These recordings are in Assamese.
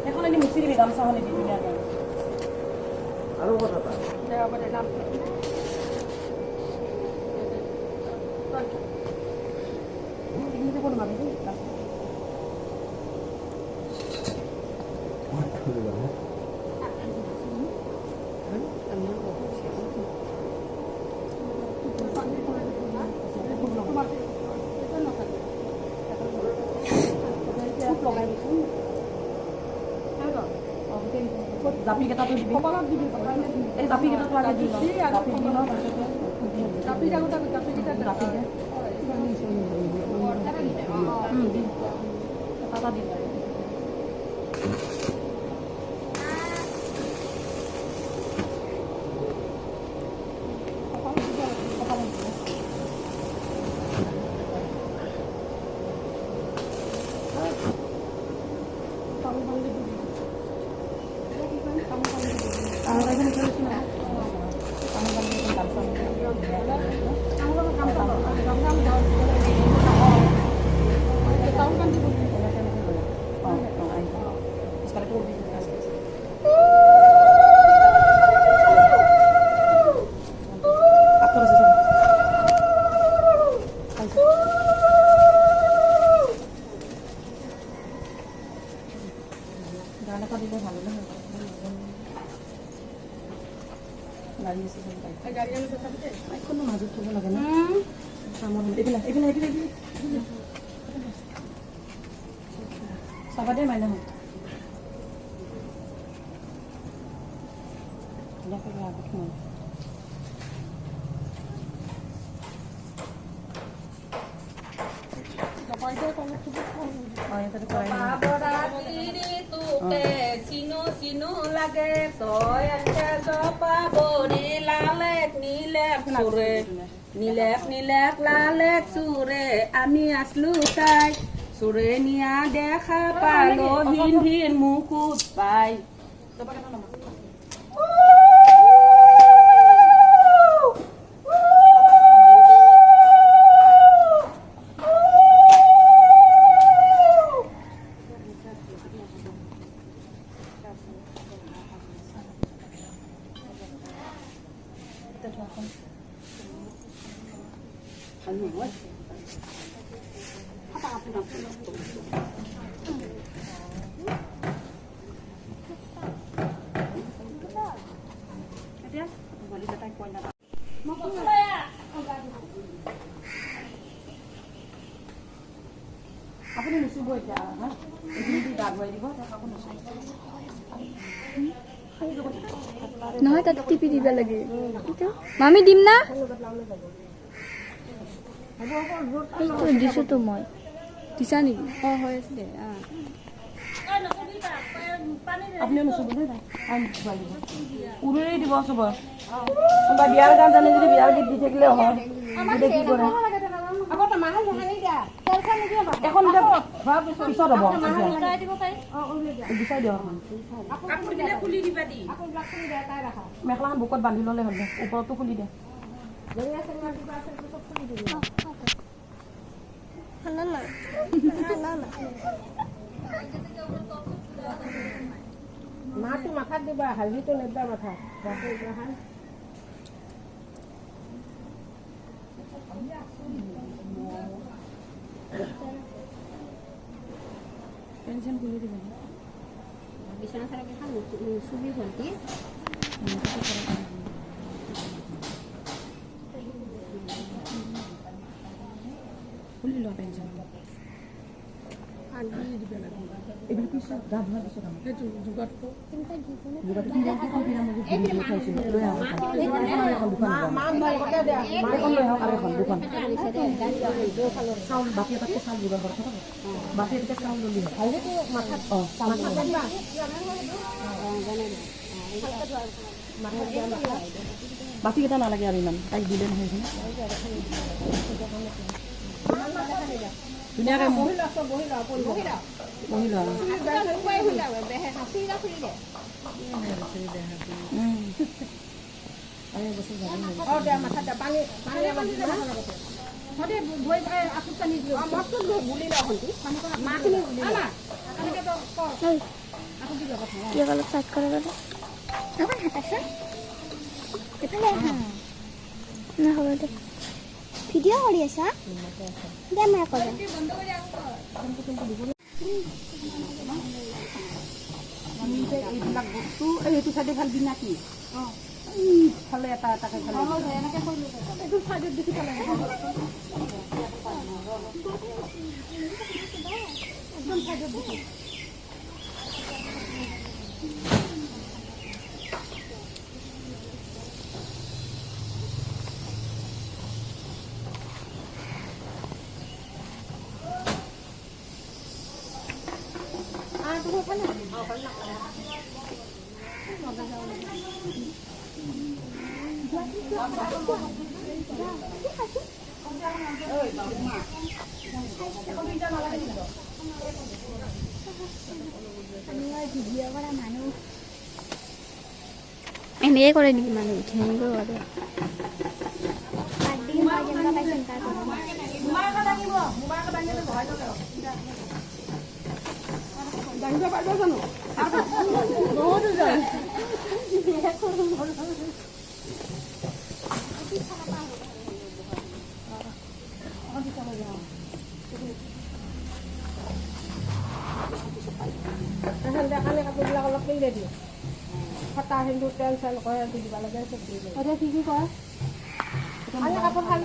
এখন এনে মিক্সি দিবি গামছা হলে দি ধুনীয়াকৈ আৰু কথা এটা জাপি কেইটাটো দিবি এই জাপি কেইটাটো আগে দি লওঁ জাপি দি লওঁ জাপি দে এটা দি কোনো মাজত থ'ব লাগে না চাবা দে মাইনা হয় চিনো লাগে তই নীলেক লালেক চুৰে আমি আছলো চাই চুৰে নিয়া দেখা পালো ভিন ভিন মুকুট পাই আপুনি নুচুব এতিয়া এইখিনি দাগ ভৰাই দিব নহয় তাত টিপি দিব লাগে মামি দিম না দিছোতো মই দিছা নেকি হৈ আছে দে আপুনিও নুচুব দেই উৰুৱাই দিব চব কোনোবা বিয়াৰ গান জানে যদি বিয়াৰ গীত দি থাকিলে হয় কি কৰে এখন পিছত হ'ব বিচাই দিয়ক মেখেলাখন বুকত বান্ধি ল'লে হ'ল দে ওপৰতো খুলি দে মাটো মাথাত দিবা হালধিটো নেবা মাথাত পেঞ্চন খুলি দিব বিছনা চাৰা কেইখন চুবি ভণ্টি খুলি লোৱা পেঞ্চন এইবোৰ পিছত গা ধোৱাৰ পিছত সেইটো যোগাৰটো চাউল বাতি এটাতকৈ চাউল যোগাৰ কৰা বাতি এটাকে চাউল ল'লি বাতি কেইটা নালাগে আৰু ইমান তাইক দিলে নহয় ধুনীয়াকৈ বহি লোৱা কি অলপ চাইড কৰে বাৰু অকণ হাতাচোন এইফালে আহা না হ'ব দে ভিডিঅ' কৰি আছা দে মই কৰোঁ এইবিলাক বস্তু এইটো চাইডে ভাল বিনা কি ইফালে এটা এটাকে এইটো চাইডত দেখি পেলাই একদম চাইডত দেখি এনেকৈ কৰে নেকি মানুহ ধেৰ আৰু দাঙিব পাৰিব জানো দেখালে কাপোৰবিলাক অলপ পেলাই দিওঁ ফটা সেন্দুৰ তেল চেল কৰে দিব লাগে চব দি দিয়ে এতিয়া কি কৰে কাপোৰ ভাল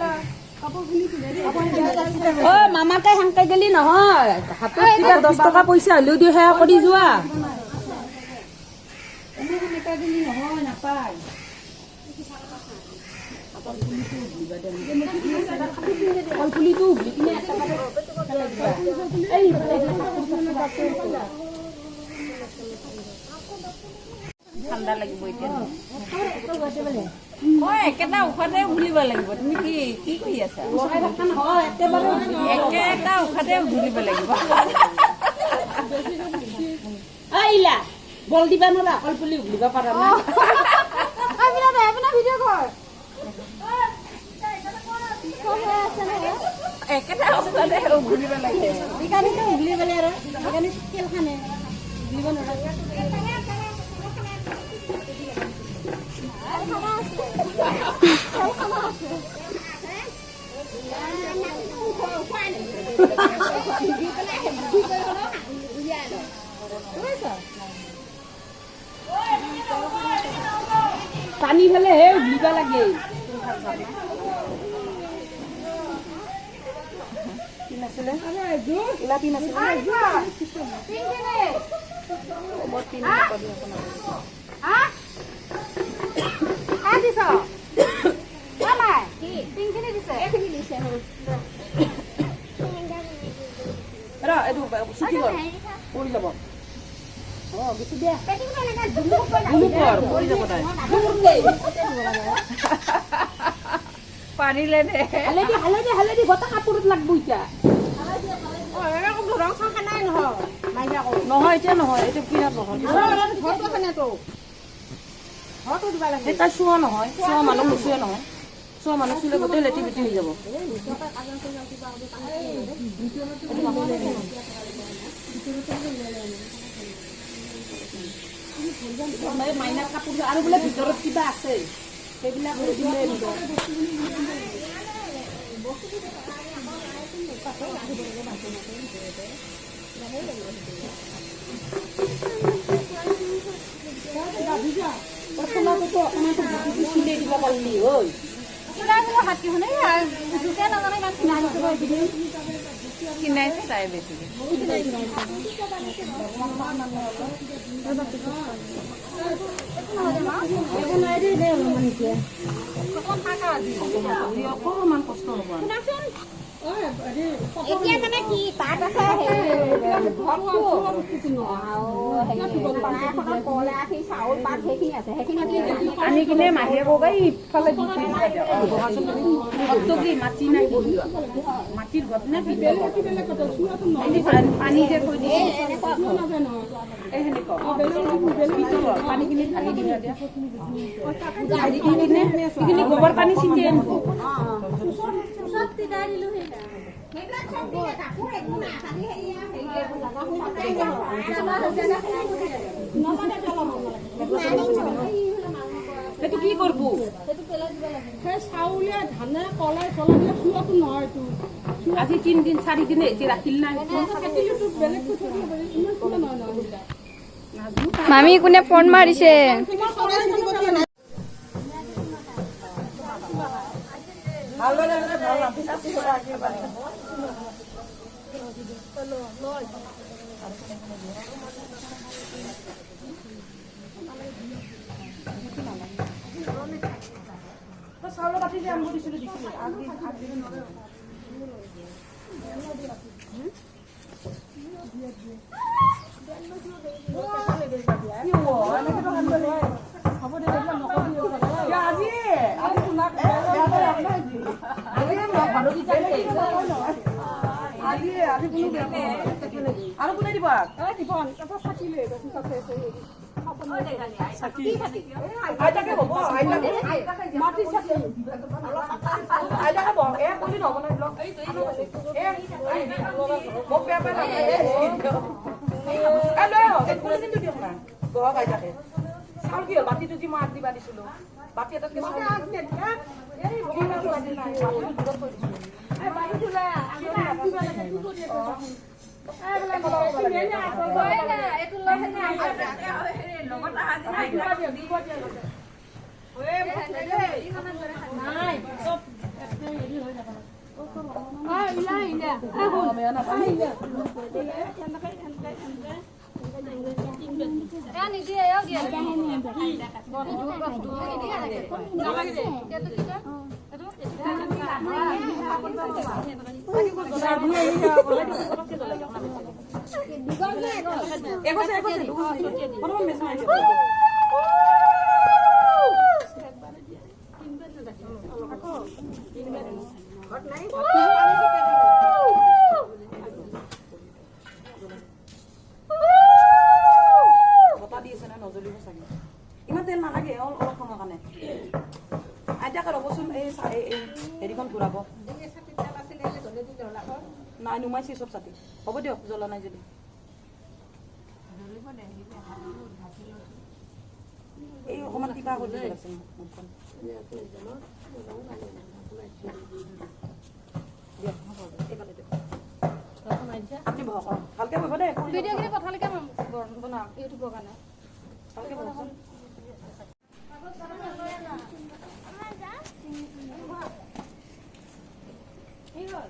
মামাকে সেনকে গেলি নহয় হাতত কিবা 10 টকা পইচা হলেও দিও সেয়া কৰি যোৱা নহয় নাপায় কলপুলিটো ঠাণ্ডা লাগিব এতিয়া মই একেটা উশাহতে ঘূৰিব লাগিব তুমি কি কি কৰি আছা একেটা উশাহতে ঘূৰিব লাগিব আহিলা বল দিবা নোৱাৰা অকল পুলি ঘূৰিব পাৰা না একেটা উশাহতে ঘূৰিব লাগে ঘূৰিব লাগে আৰু খেলখানে ঘূৰিব নোৱাৰা পানী ফেলে হে উলিব লাগে পাৰিলে দে হালেদি গোটা কাপোৰত লাগব এতিয়া নহয় এতিয়া নহয় এইটো কিনাত নহয় এটা চোৱা নহয় চোৱা মানুহ নুচুৱে নহয় চোৱা মানুহ চুলে গোটেই লেটি বেটি হৈ যাব মাইনাৰ কাপোৰ আৰু বোলে ভিতৰত কিবা আছে সেইবিলাক চিলাই দিব পাৰিলি ঐ কিনাইছে তাই বেছিকে অকণমান কষ্ট হ'ব এতিয়া মানে কি পাত আছে আনি কিনে মাহীয়ে কবা ইফালে দি কি মাটি নাই মাটিৰ ঘৰত নে পানী যে থৈ দিয়ে এইখিনি ক পানীখিনি ঢালি দিম দিয়া ঢালি দি কিনে সেইখিনি গোবৰ পানী ছিটিয়াই আনিব সেইটো কি কৰব আজি 3 দিন 4 দিন এতিয়া ৰাখিল নাই মামী কোনে ফোন মাৰিছে ভালদৰে মানে ভাল ৰাতি চাতি কৰা একেবাৰে চাউলৰ কাটি যে আনিব দিছিলো আগদিন আৰু কোনে দিব আইতাকে হ'ব আইতাকে বহ কৰি নহ'ব নাই মোক বেয়া পাই লৈ আহক কোনে কিন্তু দিয়ক না বহক আইতাকে চাউল কি হ'ল বাতিটো যি মই আগ দিবা দিছিলো বাতি এটাতকে ইমান তেল নালাগে অলপ সময়ৰ কাৰণে আইতাকে ৰ'বচোন এই হেৰিখন ঘূৰাব নাই নুমাইছে চব চাতি হ'ব দিয়ক জ্বলা নাই যদি এই অকণমান কিবা কৰি দিব লাগছে মুখখন আপুনি বহক ভালকে বহিব দেই ভিডিঅ'খিনি কথালৈকে বনাওক ইউটিউবৰ কাৰণে ভালকে বহকচোন এই হ'ল